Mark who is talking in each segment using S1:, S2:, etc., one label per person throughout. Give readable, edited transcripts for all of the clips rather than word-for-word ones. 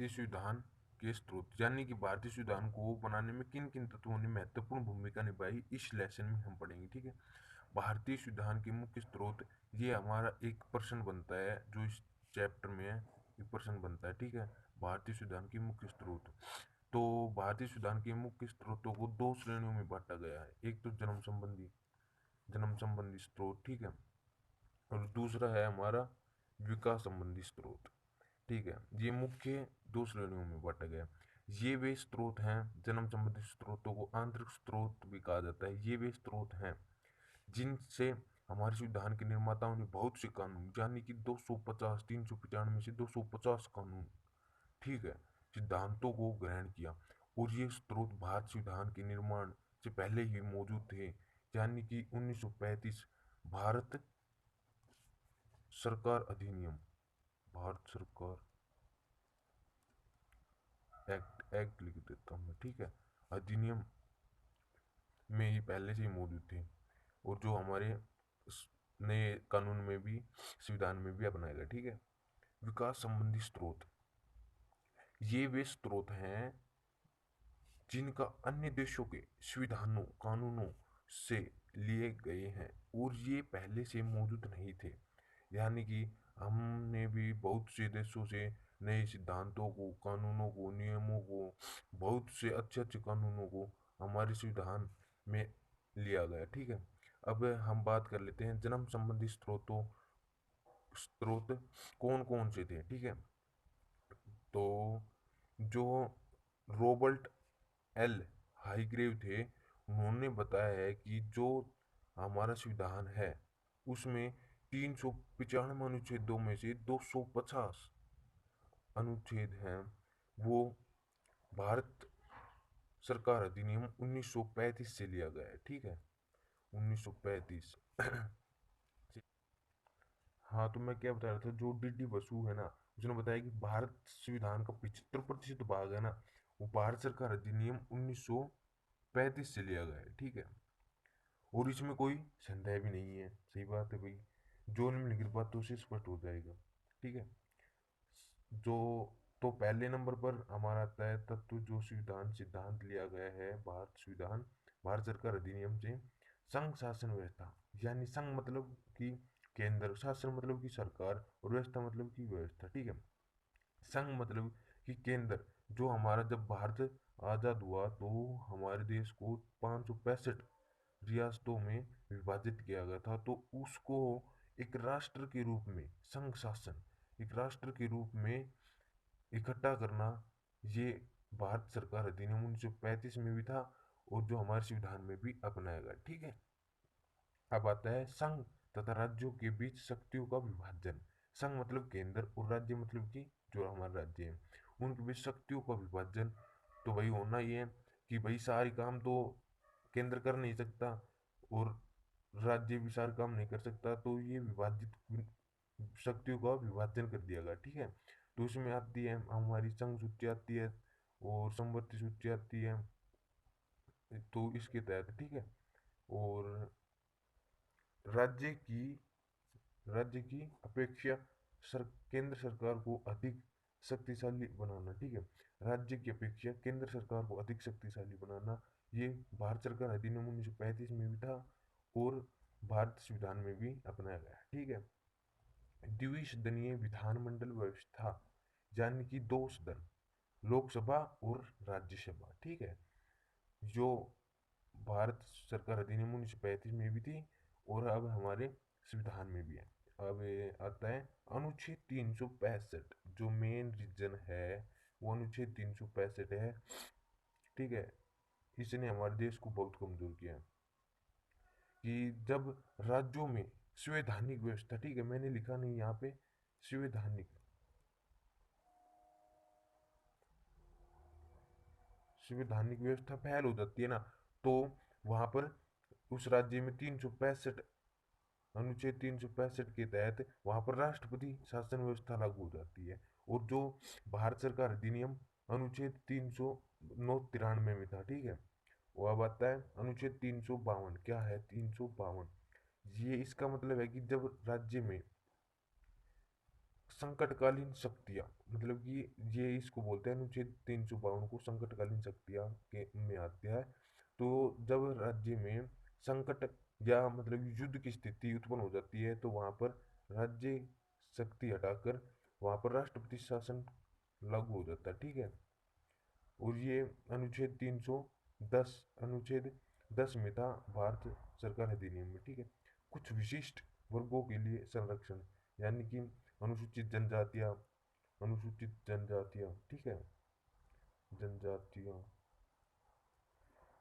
S1: भारतीय संविधान के स्रोत, यानी कि भारतीय संविधान को बनाने में किन किन तत्वों ने महत्वपूर्ण भूमिका निभाई, इस लेसन में हम पढ़ेंगे। ठीक है, भारतीय संविधान के मुख्य स्रोत, ये हमारा एक प्रश्न बनता है जो इस चैप्टर में है, एक प्रश्न बनता है। ठीक है, भारतीय संविधान के मुख्य स्रोत। तो भारतीय संविधान के मुख्य स्रोतों को दो श्रेणियों में बांटा गया है, एक तो जन्म संबंधी स्रोत, ठीक है, और दूसरा है हमारा विकास संबंधी स्रोत। ठीक है, ये मुख्य दो श्रेणियों में बांटा गया। ये वे स्रोत हैं, जन्म संबंधी स्रोतों को आंतरिक स्रोत भी कहा जाता है। ये वे स्रोत हैं जिनसे हमारे संविधान के निर्माताओं ने बहुत से कानून, यानी कि 250 395 में से 250 कानून, ठीक है, सिद्धांतों को ग्रहण किया। और ये स्रोत भारत संविधान के निर्माण से पहले ही मौजूद थे, यानी कि 1935 भारत सरकार अधिनियम, भारत सरकार एक्ट लिख देता हूँ मैं, ठीक है, अधिनियम में ही पहले से ही मौजूद थे, और जो हमारे नए कानून में भी, संविधान में भी अपनाया गया। ठीक है, विकास संबंधी स्रोत, ये वे स्रोत हैं जिनका अन्य देशों के संविधानों कानूनों से लिए गए हैं और ये पहले से मौजूद नहीं थे। यानी कि हमने भी बहुत से देशों से नए सिद्धांतों को, कानूनों को, नियमों को, बहुत से अच्छे अच्छे कानूनों को हमारे संविधान में लिया गया। ठीक है, अब हम बात कर लेते हैं जन्म संबंधी स्रोत कौन कौन से थे। ठीक है, तो जो रॉबर्ट एल हाईग्रेव थे, उन्होंने बताया है कि जो हमारा संविधान है उसमें 395 अनुच्छेदों में से 250 अनुच्छेद हैं, वो भारत सरकार अधिनियम 1935 से लिया गया है। ठीक है, 1935। हाँ, तो मैं क्या बता रहा था, जो डी डी बसु है ना, उसने बताया कि भारत संविधान का 75% भाग है ना, वो भारत सरकार अधिनियम 1935 से लिया गया है। ठीक है, और इसमें कोई संदेह भी नहीं है। सही बात है भाई, जो निम्नलिखित बातों से स्पष्ट हो जाएगा। ठीक है, जो तो पहले नंबर पर हमारा आता है तत्व जो संविधान सिद्धांत लिया गया है, भारत संविधान, भारत सरकार अधिनियम से, संघ शासन व्यवस्था, यानी संघ मतलब कि केंद्र, शासन मतलब कि सरकार, और व्यवस्था मतलब कि व्यवस्था। ठीक है, संघ मतलब कि केंद्र, जो हमारा जब भारत आज़ाद हुआ तो हमारे देश को 565 रियासतों में विभाजित किया गया था, तो उसको एक राष्ट्र के रूप में, संघ शासन एक राष्ट्र के रूप में इकट्ठा करना, ये भारत सरकार अधिनियम 1935 में भी था और जो हमारे संविधान में भी अपनाया गया। ठीक है, अब आता है संघ तथा राज्यों के बीच शक्तियों का विभाजन। संघ मतलब केंद्र और राज्य मतलब कि जो हमारे राज्य है, उनके बीच शक्तियों का विभाजन। तो वही होना ही है कि भाई सारे काम तो केंद्र कर नहीं सकता और राज्य भी सारे काम नहीं कर सकता, तो ये विभाजित शक्तियों का विभाजन कर दिया गया। ठीक है, तो उसमें आती है हमारी संघ सूची आती है और संवर्ती सूची आती है, तो इसके तहत, ठीक है, और राज्य की राज्य की अपेक्षा केंद्र सरकार को अधिक शक्तिशाली बनाना। ठीक है, राज्य की अपेक्षा केंद्र सरकार को अधिक शक्तिशाली बनाना, ये भारत सरकार अधिनियम 1935 में भी था और भारत संविधान में भी अपनाया गया। ठीक है, द्विसदनीय विधानमंडल व्यवस्था, यानी कि दो सदन, लोकसभा और राज्यसभा। ठीक है, जो भारत सरकार अधिनियम 1935 में भी थी और अब हमारे संविधान में भी है। अब ये आता है अनुच्छेद 365, जो मेन रीजन है वो अनुच्छेद 365 है। ठीक है, इसने हमारे देश को बहुत कमजोर किया है कि जब राज्यों में संवैधानिक व्यवस्था, ठीक है, मैंने लिखा नहीं यहाँ पे संवैधानिक, संवैधानिक व्यवस्था फैल हो जाती है ना, तो वहां पर उस राज्य में 365, अनुच्छेद 365 के तहत वहां पर राष्ट्रपति शासन व्यवस्था लागू हो जाती है। और जो भारत सरकार अधिनियम अनुच्छेद 393 में था, ठीक है, वो अब आता है अनुच्छेद 352। क्या है 352? ये इसका मतलब है कि जब राज्य में संकटकालीन शक्तियाँ, मतलब कि ये इसको बोलते हैं अनुच्छेद 352 को संकटकालीन शक्तियाँ के में आता है। तो जब राज्य में संकट या मतलब युद्ध की स्थिति उत्पन्न हो जाती है तो वहाँ पर राज्य शक्ति हटाकर वहाँ पर राष्ट्रपति शासन लागू हो जाता है, ठीक है। और ये अनुच्छेद 310 अनुच्छेद 10 में था भारत सरकार अधिनियम में, ठीक है। कुछ विशिष्ट वर्गों के लिए संरक्षण, यानी कि अनुसूचित जनजातियाँ, अनुसूचित जनजातियाँ, ठीक है, जनजातियाँ,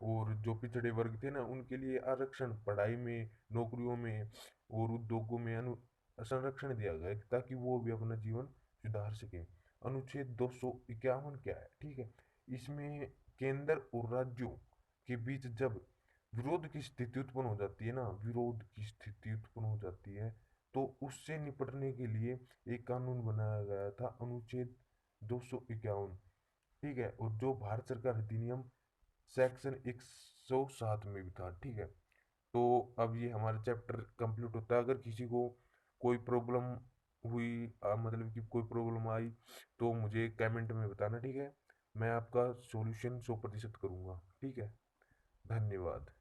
S1: और जो पिछड़े वर्ग थे ना उनके लिए आरक्षण, पढ़ाई में, नौकरियों में और उद्योगों में अनु संरक्षण दिया गया है, ताकि वो भी अपना जीवन सुधार सके। अनुच्छेद 251 क्या है, ठीक है। इसमें केंद्र और राज्यों के बीच जब विरोध की स्थिति उत्पन्न हो जाती है ना, विरोध की स्थिति उत्पन्न हो जाती है, तो उससे निपटने के लिए एक कानून बनाया गया था, अनुच्छेद 251, ठीक है। और जो भारत सरकार अधिनियम सेक्शन 107 में भी था, ठीक है। तो अब ये हमारा चैप्टर कंप्लीट होता है। अगर किसी को कोई प्रॉब्लम हुई, मतलब कि कोई प्रॉब्लम आई, तो मुझे कमेंट में बताना, ठीक है। मैं आपका सॉल्यूशन 100% करूँगा, ठीक है। धन्यवाद।